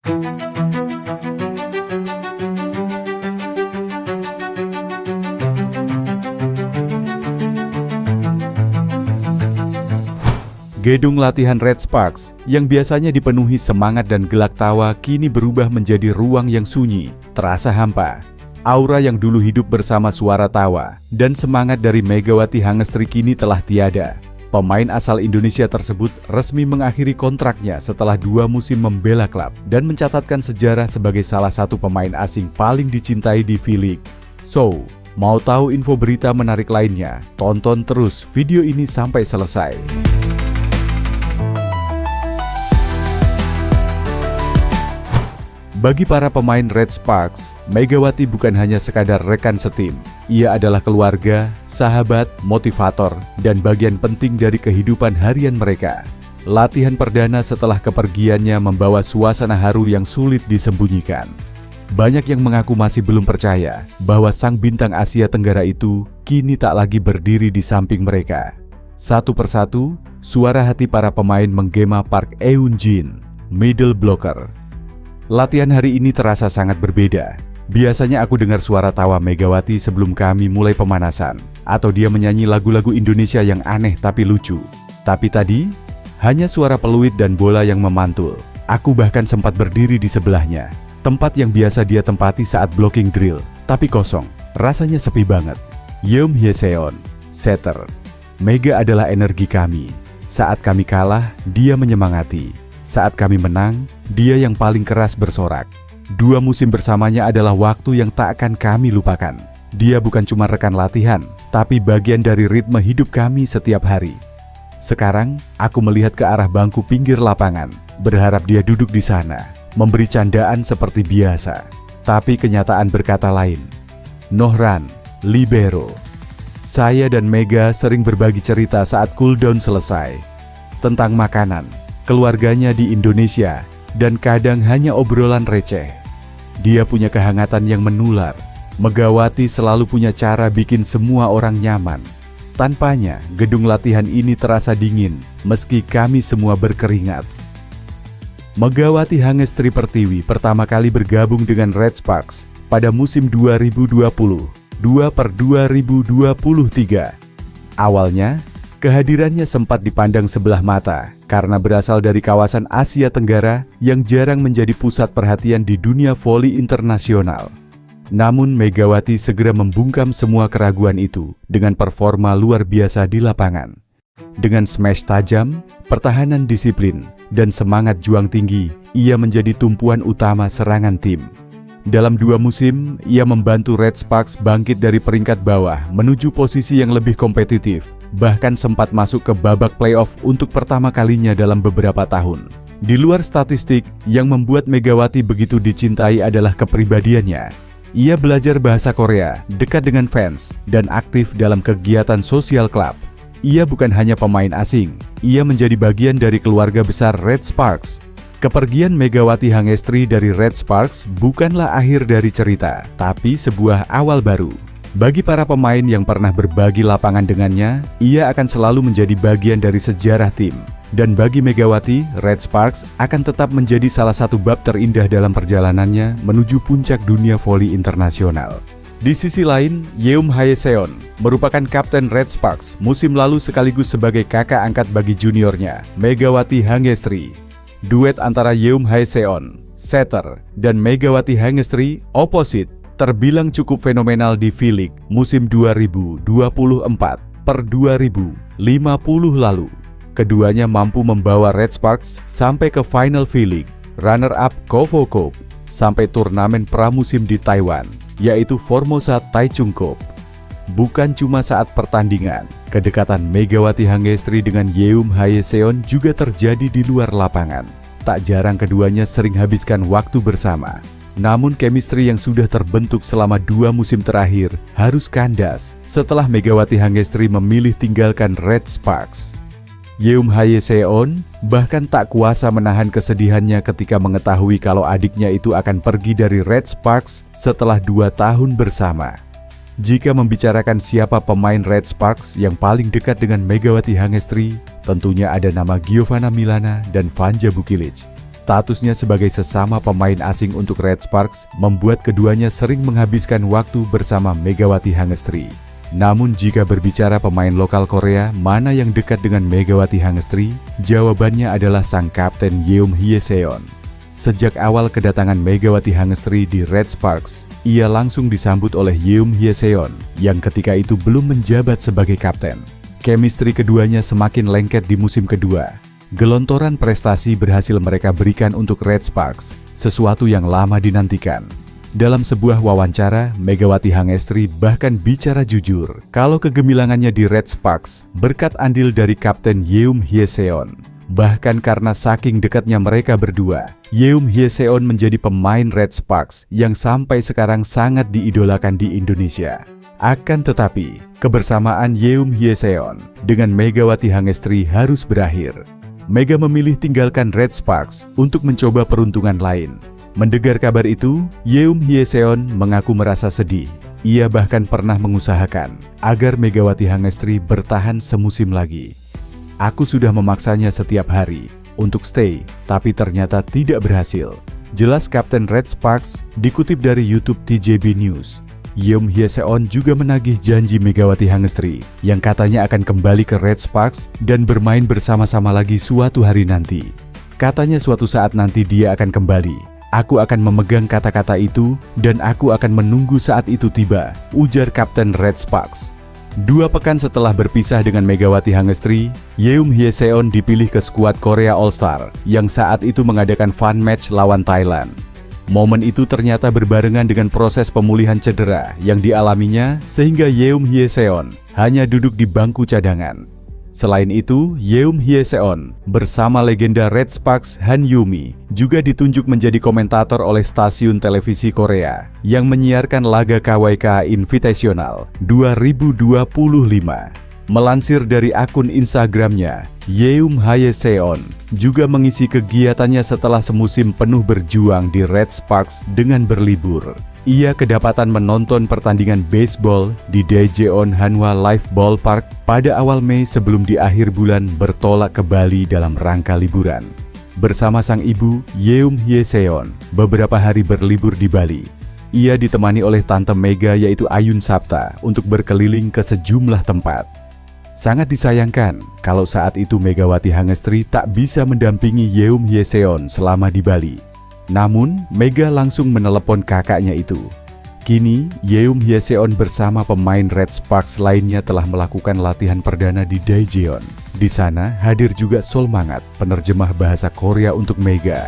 Gedung latihan Red Sparks yang biasanya dipenuhi semangat dan gelak tawa kini berubah menjadi ruang yang sunyi, terasa hampa. Aura yang dulu hidup bersama suara tawa dan semangat dari Megawati Hangestri kini telah tiada. Pemain asal Indonesia tersebut resmi mengakhiri kontraknya setelah 2 musim membela klub dan mencatatkan sejarah sebagai salah satu pemain asing paling dicintai di V-League. So, mau tahu info berita menarik lainnya? Tonton terus video ini sampai selesai. Bagi para pemain Red Sparks, Megawati bukan hanya sekadar rekan setim. Ia adalah keluarga, sahabat, motivator, dan bagian penting dari kehidupan harian mereka. Latihan perdana setelah kepergiannya membawa suasana haru yang sulit disembunyikan. Banyak yang mengaku masih belum percaya bahwa sang bintang Asia Tenggara itu kini tak lagi berdiri di samping mereka. Satu persatu, suara hati para pemain menggema Park Eun-jin, middle blocker. Latihan hari ini terasa sangat berbeda. Biasanya aku dengar suara tawa Megawati sebelum kami mulai pemanasan, atau dia menyanyi lagu-lagu Indonesia yang aneh tapi lucu. Tapi tadi, hanya suara peluit dan bola yang memantul. Aku bahkan sempat berdiri di sebelahnya, tempat yang biasa dia tempati saat blocking drill, tapi kosong, rasanya sepi banget. Yeom Hye-seon, setter. Mega adalah energi kami. Saat kami kalah, dia menyemangati. Saat kami menang, dia yang paling keras bersorak. 2 musim bersamanya adalah waktu yang tak akan kami lupakan. Dia bukan cuma rekan latihan, tapi bagian dari ritme hidup kami setiap hari. Sekarang, aku melihat ke arah bangku pinggir lapangan, berharap dia duduk di sana, memberi candaan seperti biasa. Tapi kenyataan berkata lain. Nohran, libero. Saya dan Mega sering berbagi cerita saat cooldown selesai. Tentang makanan, keluarganya di Indonesia, dan kadang hanya obrolan receh. Dia punya kehangatan yang menular. Megawati selalu punya cara bikin semua orang nyaman. Tanpanya, gedung latihan ini terasa dingin, meski kami semua berkeringat. Megawati Hangestri Pertiwi pertama kali bergabung dengan Red Sparks pada musim 2020-2023. Awalnya, kehadirannya sempat dipandang sebelah mata karena berasal dari kawasan Asia Tenggara yang jarang menjadi pusat perhatian di dunia voli internasional. Namun Megawati segera membungkam semua keraguan itu dengan performa luar biasa di lapangan. Dengan smash tajam, pertahanan disiplin, dan semangat juang tinggi, ia menjadi tumpuan utama serangan tim. Dalam 2 musim, ia membantu Red Sparks bangkit dari peringkat bawah menuju posisi yang lebih kompetitif, bahkan sempat masuk ke babak playoff untuk pertama kalinya dalam beberapa tahun. Di luar statistik, yang membuat Megawati begitu dicintai adalah kepribadiannya. Ia belajar bahasa Korea, dekat dengan fans, dan aktif dalam kegiatan sosial klub. Ia bukan hanya pemain asing, ia menjadi bagian dari keluarga besar Red Sparks. Kepergian Megawati Hangestri dari Red Sparks bukanlah akhir dari cerita, tapi sebuah awal baru. Bagi para pemain yang pernah berbagi lapangan dengannya, ia akan selalu menjadi bagian dari sejarah tim. Dan bagi Megawati, Red Sparks akan tetap menjadi salah satu bab terindah dalam perjalanannya menuju puncak dunia voli internasional. Di sisi lain, Yeom Hye-seon merupakan kapten Red Sparks musim lalu sekaligus sebagai kakak angkat bagi juniornya, Megawati Hangestri. Duet antara Yeom Hye-seon, setter, dan Megawati Hangestri, opposite, terbilang cukup fenomenal di V-League musim 2024/2050 lalu. Keduanya mampu membawa Red Sparks sampai ke final V-League, runner-up Kovo Cup, sampai turnamen pramusim di Taiwan, yaitu Formosa Taichung Cup. Bukan cuma saat pertandingan, kedekatan Megawati Hangestri dengan Yeom Hye-seon juga terjadi di luar lapangan. Tak jarang keduanya sering habiskan waktu bersama. Namun chemistry yang sudah terbentuk selama 2 musim terakhir harus kandas setelah Megawati Hangestri memilih tinggalkan Red Sparks. Yeom Hye-seon bahkan tak kuasa menahan kesedihannya ketika mengetahui kalau adiknya itu akan pergi dari Red Sparks setelah 2 tahun bersama. Jika membicarakan siapa pemain Red Sparks yang paling dekat dengan Megawati Hangestri, tentunya ada nama Giovanna Milana dan Vanja Bukilic. Statusnya sebagai sesama pemain asing untuk Red Sparks membuat keduanya sering menghabiskan waktu bersama Megawati Hangestri. Namun jika berbicara pemain lokal Korea mana yang dekat dengan Megawati Hangestri, jawabannya adalah sang kapten Yeom Hye-seon. Sejak awal kedatangan Megawati Hangestri di Red Sparks, ia langsung disambut oleh Yeom Hye-seon yang ketika itu belum menjabat sebagai kapten. Chemistry keduanya semakin lengket di musim kedua. Gelontoran prestasi berhasil mereka berikan untuk Red Sparks, sesuatu yang lama dinantikan. Dalam sebuah wawancara, Megawati Hangestri bahkan bicara jujur kalau kegemilangannya di Red Sparks berkat andil dari Kapten Yeom Hye-seon. Bahkan karena saking dekatnya mereka berdua, Yeom Hye-seon menjadi pemain Red Sparks yang sampai sekarang sangat diidolakan di Indonesia. Akan tetapi, kebersamaan Yeom Hye-seon dengan Megawati Hangestri harus berakhir. Mega memilih tinggalkan Red Sparks untuk mencoba peruntungan lain. Mendengar kabar itu, Yeom Hye-seon mengaku merasa sedih. Ia bahkan pernah mengusahakan agar Megawati Hangestri bertahan semusim lagi. Aku sudah memaksanya setiap hari untuk stay, tapi ternyata tidak berhasil. Jelas Kapten Red Sparks dikutip dari YouTube TJB News. Yeom Hye-seon juga menagih janji Megawati Hangestri yang katanya akan kembali ke Red Sparks dan bermain bersama-sama lagi suatu hari nanti. Katanya suatu saat nanti dia akan kembali. Aku akan memegang kata-kata itu dan aku akan menunggu saat itu tiba, ujar Kapten Red Sparks. 2 pekan setelah berpisah dengan Megawati Hangestri, Yeom Hye-seon dipilih ke skuad Korea All-Star yang saat itu mengadakan fun match lawan Thailand. Momen itu ternyata berbarengan dengan proses pemulihan cedera yang dialaminya sehingga Yeom Hye-seon hanya duduk di bangku cadangan. Selain itu, Yeom Hye-seon bersama legenda Red Sparks Han Yumi juga ditunjuk menjadi komentator oleh stasiun televisi Korea yang menyiarkan laga KWK Invitational 2025. Melansir dari akun Instagramnya, Yeom Hye-seon juga mengisi kegiatannya setelah semusim penuh berjuang di Red Sparks dengan berlibur. Ia kedapatan menonton pertandingan baseball di Daejeon Hanwha Live Ballpark pada awal Mei sebelum di akhir bulan bertolak ke Bali dalam rangka liburan. Bersama sang ibu, Yeom Hye-seon, beberapa hari berlibur di Bali. Ia ditemani oleh tante Mega yaitu Ayun Sapta untuk berkeliling ke sejumlah tempat. Sangat disayangkan kalau saat itu Megawati Hangestri tak bisa mendampingi Yeom Hye-seon selama di Bali. Namun, Mega langsung menelepon kakaknya itu. Kini, Yeom Hye-seon bersama pemain Red Sparks lainnya telah melakukan latihan perdana di Daejeon. Di sana hadir juga Solmangat, penerjemah bahasa Korea untuk Mega.